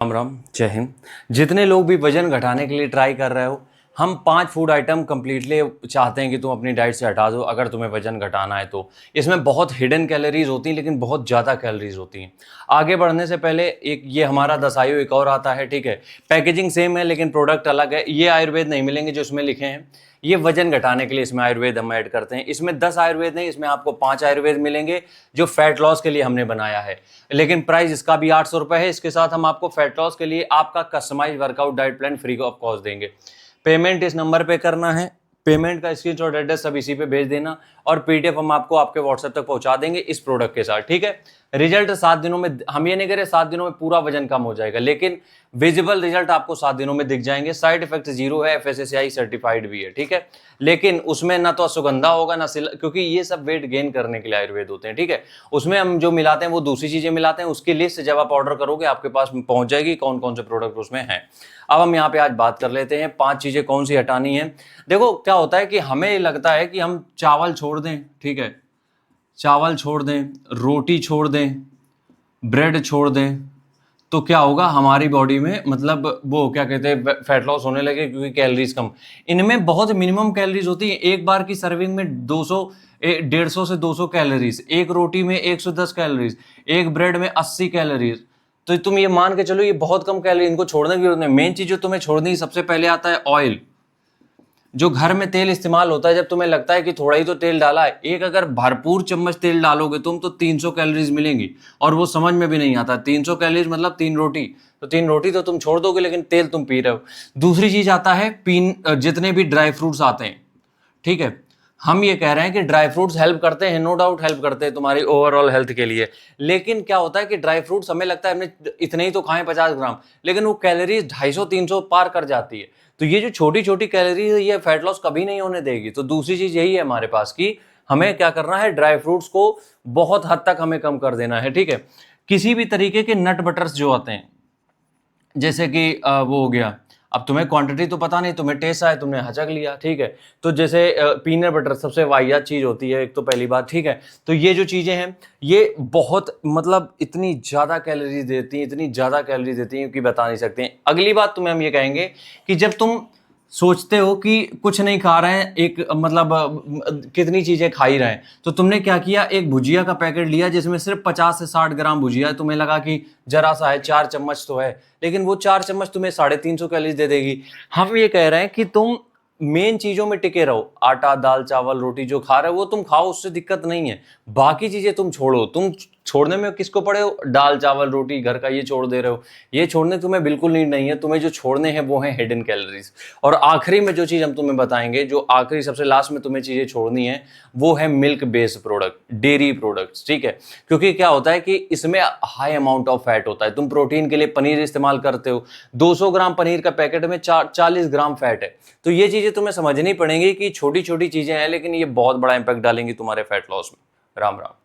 राम राम, जय हिंद। जितने लोग भी वजन घटाने के लिए ट्राई कर रहे हो, हम 5 फूड आइटम कंप्लीटली चाहते हैं कि तुम अपनी डाइट से हटा दो अगर तुम्हें वजन घटाना है तो। इसमें बहुत हिडन कैलोरीज होती हैं लेकिन बहुत ज़्यादा कैलोरीज होती हैं। आगे बढ़ने से पहले एक ये हमारा दसाइयो एक और आता है, ठीक है। पैकेजिंग सेम है लेकिन प्रोडक्ट अलग है। ये आयुर्वेद नहीं मिलेंगे जो इसमें लिखे हैं। ये वजन घटाने के लिए इसमें आयुर्वेद हम ऐड करते हैं। इसमें 10 आयुर्वेद नहीं, इसमें आपको 5 आयुर्वेद मिलेंगे जो फैट लॉस के लिए हमने बनाया है। लेकिन प्राइस इसका भी 800 रुपये है। इसके साथ हम आपको फैट लॉस के लिए आपका customize workout diet plan free of cost देंगे। पेमेंट इस नंबर पे करना है, पेमेंट का स्क्रीनशॉट एड्रेस सब इसी पे भेज देना और पीडीएफ हम आपको आपके व्हाट्सएप तक पहुंचा देंगे इस प्रोडक्ट के साथ, ठीक है। रिजल्ट 7 दिनों में, हम ये नहीं कह रहे 7 दिनों में पूरा वजन कम हो जाएगा, लेकिन विजिबल रिजल्ट आपको 7 दिनों में दिख जाएंगे। साइड इफेक्ट 0 है, एफएसएसआई सर्टिफाइड भी है, ठीक है। लेकिन उसमें ना तो अश्वगंधा होगा ना क्योंकि ये सब वेट गेन करने के लिए आयुर्वेद होते हैं, ठीक है। उसमें हम जो मिलाते हैं वो दूसरी चीजें मिलाते हैं। उसकी लिस्ट जब आप ऑर्डर करोगे आपके पास पहुंच जाएगी कौन कौन से प्रोडक्ट उसमें हैं। अब हम यहाँ पे आज बात कर लेते हैं 5 चीजें कौन सी हटानी है। देखो क्या होता है कि हमें लगता है कि हम चावल छोड़ दें, ठीक है, चावल छोड़ दें, रोटी छोड़ दें, ब्रेड छोड़ दें, तो क्या होगा हमारी बॉडी में, मतलब वो क्या कहते हैं, फैट लॉस होने लगे क्योंकि कैलोरीज कम। इनमें बहुत मिनिमम कैलोरीज होती है। एक बार की सर्विंग में 200 150 से 200 कैलोरीज, एक रोटी में 110 कैलोरीज, एक ब्रेड में 80 कैलोरीज। तो तुम ये मान के चलो ये बहुत कम कैलोरी, इनको छोड़ने की जरूरत नहीं। मेन चीज जो तुम्हें छोड़नी है सबसे पहले आता है ऑयल। जो घर में तेल इस्तेमाल होता है, जब तुम्हें लगता है कि थोड़ा ही तो तेल डाला है, एक अगर भरपूर चम्मच तेल डालोगे तुम तो 300 कैलोरीज मिलेंगी और वो समझ में भी नहीं आता। 300 कैलोरीज मतलब 3 रोटी, तो 3 रोटी तो तुम छोड़ दोगे लेकिन तेल तुम पी रहे हो। दूसरी चीज आता है जितने भी ड्राई फ्रूट्स आते हैं, ठीक है। हम ये कह रहे हैं कि ड्राई फ्रूट्स हेल्प करते हैं, नो डाउट हेल्प करते हैं तुम्हारी ओवरऑल हेल्थ के लिए। लेकिन क्या होता है कि ड्राई फ्रूट्स हमें लगता है हमने इतने ही तो खाएं 50 ग्राम, लेकिन वो कैलोरीज 250-300 पार कर जाती है। तो ये जो छोटी छोटी कैलोरीज है ये फैट लॉस कभी नहीं होने देगी। तो दूसरी चीज यही है हमारे पास कि हमें क्या करना है, ड्राई फ्रूट्स को बहुत हद तक हमें कम कर देना है, ठीक है। किसी भी तरीके के नट बटर्स जो आते हैं, जैसे कि वो हो गया, अब तुम्हें क्वांटिटी तो पता नहीं, तुम्हें टेस्ट आया तुमने हचक लिया, ठीक है। तो जैसे पीनट बटर सबसे वाहियात चीज होती है एक तो पहली बात, ठीक है। तो ये जो चीजें हैं ये बहुत मतलब इतनी ज्यादा कैलोरीज देती हैं, इतनी ज्यादा कैलोरीज देती हैं कि बता नहीं सकते हैं। अगली बात तुम्हें हम ये कहेंगे कि जब तुम सोचते हो कि कुछ नहीं खा रहे हैं, एक मतलब कितनी चीजें खा ही रहे हैं, तो तुमने क्या किया, एक भुजिया का पैकेट लिया जिसमें सिर्फ 50 से 60 ग्राम भुजिया है। तुम्हें लगा कि जरा सा है, 4 चम्मच तो है, लेकिन वो 4 चम्मच तुम्हें 350 कैलोरीज दे देगी। हम ये कह रहे हैं कि तुम मेन चीजों में टिके रहो। आटा, दाल, चावल, रोटी जो खा रहे हो वो तुम खाओ, उससे दिक्कत नहीं है। बाकी चीजें तुम छोड़ो। तुम छोड़ने में किसको पड़े हो, दाल, चावल, रोटी, घर का ये छोड़ दे रहे हो। ये छोड़ने तुम्हें बिल्कुल नीड नहीं है। तुम्हें जो छोड़ने हैं वो है हिडन कैलोरीज। और आखिरी में जो चीज हम तुम्हें बताएंगे, जो आखिरी सबसे लास्ट में तुम्हें चीजें छोड़नी है, वो है milk based product, dairy products, ठीक है। क्योंकि क्या होता है कि इसमें हाई अमाउंट ऑफ फैट होता है। तुम प्रोटीन के लिए पनीर इस्तेमाल करते हो, 200 ग्राम पनीर का पैकेट में 40 ग्राम फैट है। तो ये चीजें तुम्हें समझनी पड़ेंगी कि छोटी छोटी चीजें हैं लेकिन ये बहुत बड़ा इंपैक्ट डालेंगी तुम्हारे फैट लॉस में। राम राम।